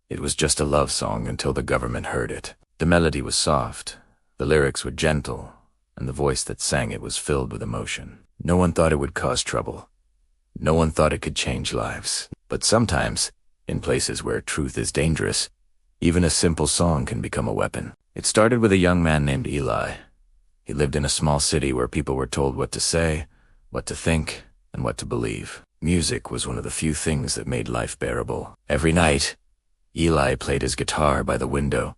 It was just a love song until the government heard it. The melody was soft, the lyrics were gentle, and the voice that sang it was filled with emotion. No one thought it would cause trouble. No one thought it could change lives. But sometimes, in places where truth is dangerous, even a simple song can become a weapon. It started with a young man named Eli. He lived in a small city where people were told what to say, what to think, and what to believe. Music was one of the few things that made life bearable. Every night, Eli played his guitar by the window,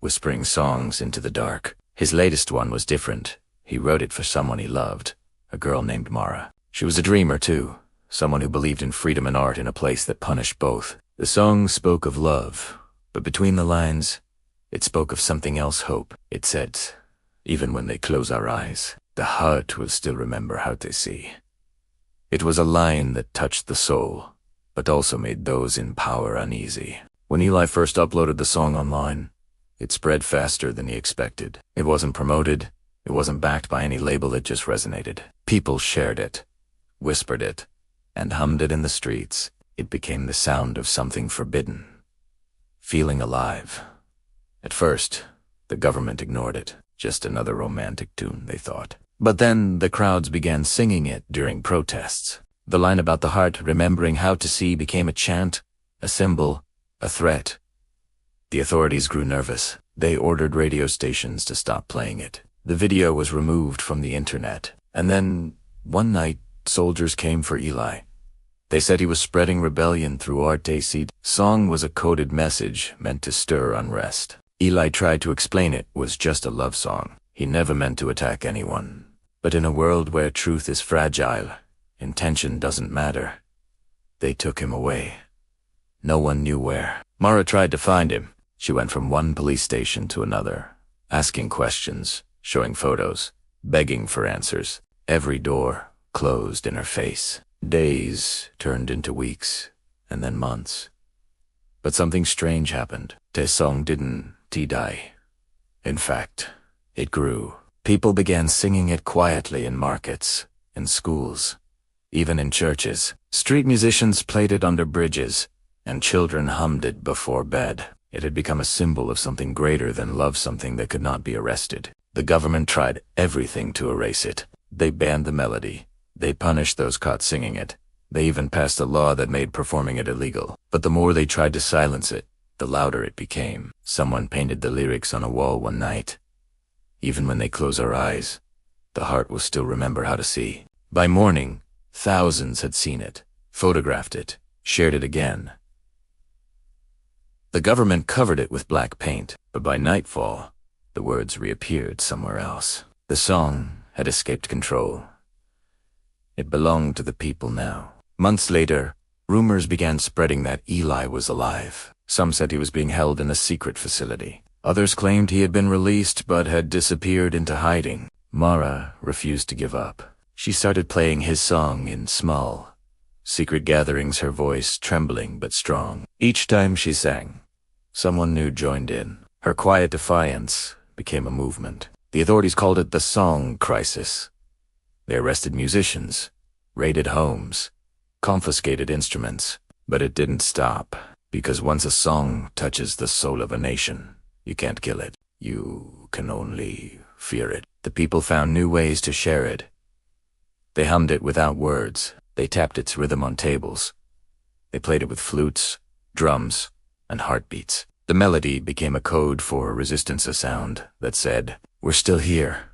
whispering songs into the dark. His latest one was different. He wrote it for someone he loved, a girl named Mara. She was a dreamer too, someone who believed in freedom and art in a place that punished both. The song spoke of love, but between the lines, it spoke of something else, hope. It said, even when they close our eyes, the heart will still remember how to see. It was a line that touched the soul, but also made those in power uneasy. When Eli first uploaded the song online, it spread faster than he expected. It wasn't promoted, it wasn't backed by any label, it just resonated. People shared it, whispered it, and hummed it in the streets. It became the sound of something forbidden, feeling alive. At first, the government ignored it. Just another romantic tune, they thought. But then the crowds began singing it during protests. The line about the heart remembering how to see became a chant, a symbol, a threat. The authorities grew nervous. They ordered radio stations to stop playing it. The video was removed from the internet. And then, one night, soldiers came for Eli. They said he was spreading rebellion through art. Song was a coded message meant to stir unrest. Eli tried to explain it was just a love song. He never meant to attack anyone. But in a world where truth is fragile, intention doesn't matter. They took him away. No one knew where. Mara tried to find him. She went from one police station to another, asking questions, showing photos, begging for answers. Every door closed in her face. Days turned into weeks, and then months. But something strange happened. The song didn't die. In fact, it grew. People began singing it quietly in markets, in schools, even in churches. Street musicians played it under bridges, and children hummed it before bed. It had become a symbol of something greater than love, something that could not be arrested. The government tried everything to erase it. They banned the melody. They punished those caught singing it. They even passed a law that made performing it illegal. But the more they tried to silence it, the louder it became. Someone painted the lyrics on a wall one night. Even when they close our eyes, the heart will still remember how to see. By morning, thousands had seen it, photographed it, shared it again. The government covered it with black paint, but by nightfall, the words reappeared somewhere else. The song had escaped control. It belonged to the people now. Months later, rumors began spreading that Eli was alive. Some said he was being held in a secret facility. Others claimed he had been released but had disappeared into hiding. Mara refused to give up. She started playing his song in small, secret gatherings, her voice trembling but strong. Each time she sang, someone new joined in. Her quiet defiance became a movement. The authorities called it the song crisis. They arrested musicians, raided homes, confiscated instruments. But it didn't stop, because once a song touches the soul of a nation, you can't kill it. You can only fear it. The people found new ways to share it. They hummed it without words. They tapped its rhythm on tables. They played it with flutes, drums, and heartbeats. The melody became a code for resistance, a sound that said, "We're still here."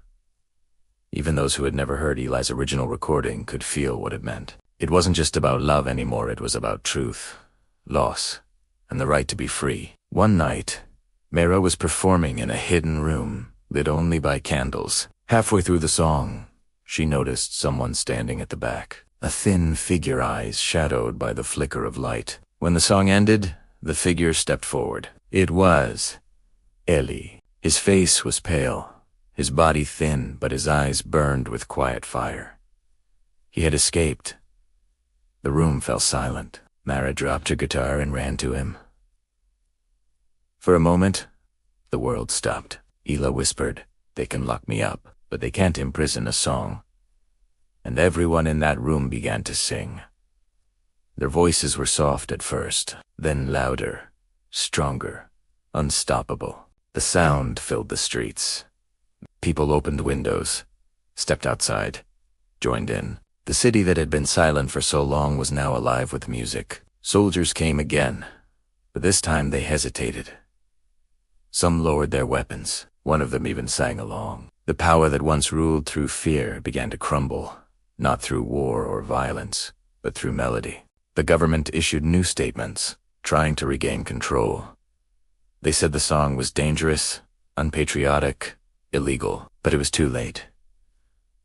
Even those who had never heard Eli's original recording could feel what it meant. It wasn't just about love anymore, it was about truth, loss, and the right to be free. One night, Mara was performing in a hidden room, lit only by candles. Halfway through the song, she noticed someone standing at the back, a thin figure, eyes shadowed by the flicker of light. When the song ended, the figure stepped forward. It was Eli. His face was pale, his body thin, but his eyes burned with quiet fire. He had escaped. The room fell silent. Mara dropped her guitar and ran to him. For a moment, the world stopped. Eli whispered, "They can lock me up, but they can't imprison a song." And everyone in that room began to sing. Their voices were soft at first, then louder, stronger, unstoppable. The sound filled the streets. People opened windows, stepped outside, joined in. The city that had been silent for so long was now alive with music. Soldiers came again, but this time they hesitated. Some lowered their weapons. One of them even sang along. The power that once ruled through fear began to crumble, not through war or violence, but through melody. The government issued new statements, trying to regain control. They said the song was dangerous, unpatriotic, illegal, but it was too late.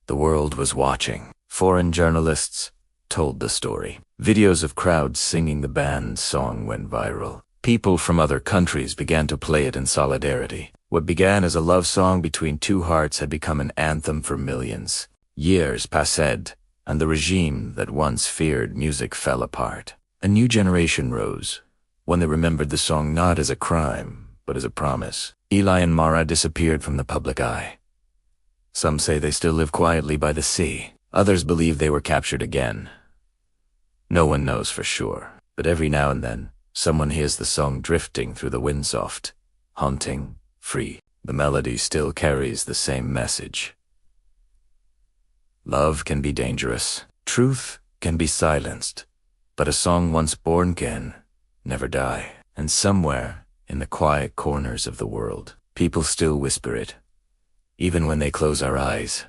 The world was watching. Foreign journalists told the story. Videos of crowds singing the band's song went viral. People from other countries began to play it in solidarity. What began as a love song between two hearts had become an anthem for millions. Years passed, and the regime that once feared music fell apart. A new generation rose, one that remembered the song not as a crime, but as a promise. Eli and Mara disappeared from the public eye. Some say they still live quietly by the sea. Others believe they were captured again. No one knows for sure, but every now and then, someone hears the song drifting through the windsoft, haunting, free. The melody still carries the same message. Love can be dangerous. Truth can be silenced. But a song once born can never die. And somewhere, in the quiet corners of the world, people still whisper it. Even when they close our eyes,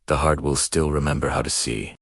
the heart will still remember how to see.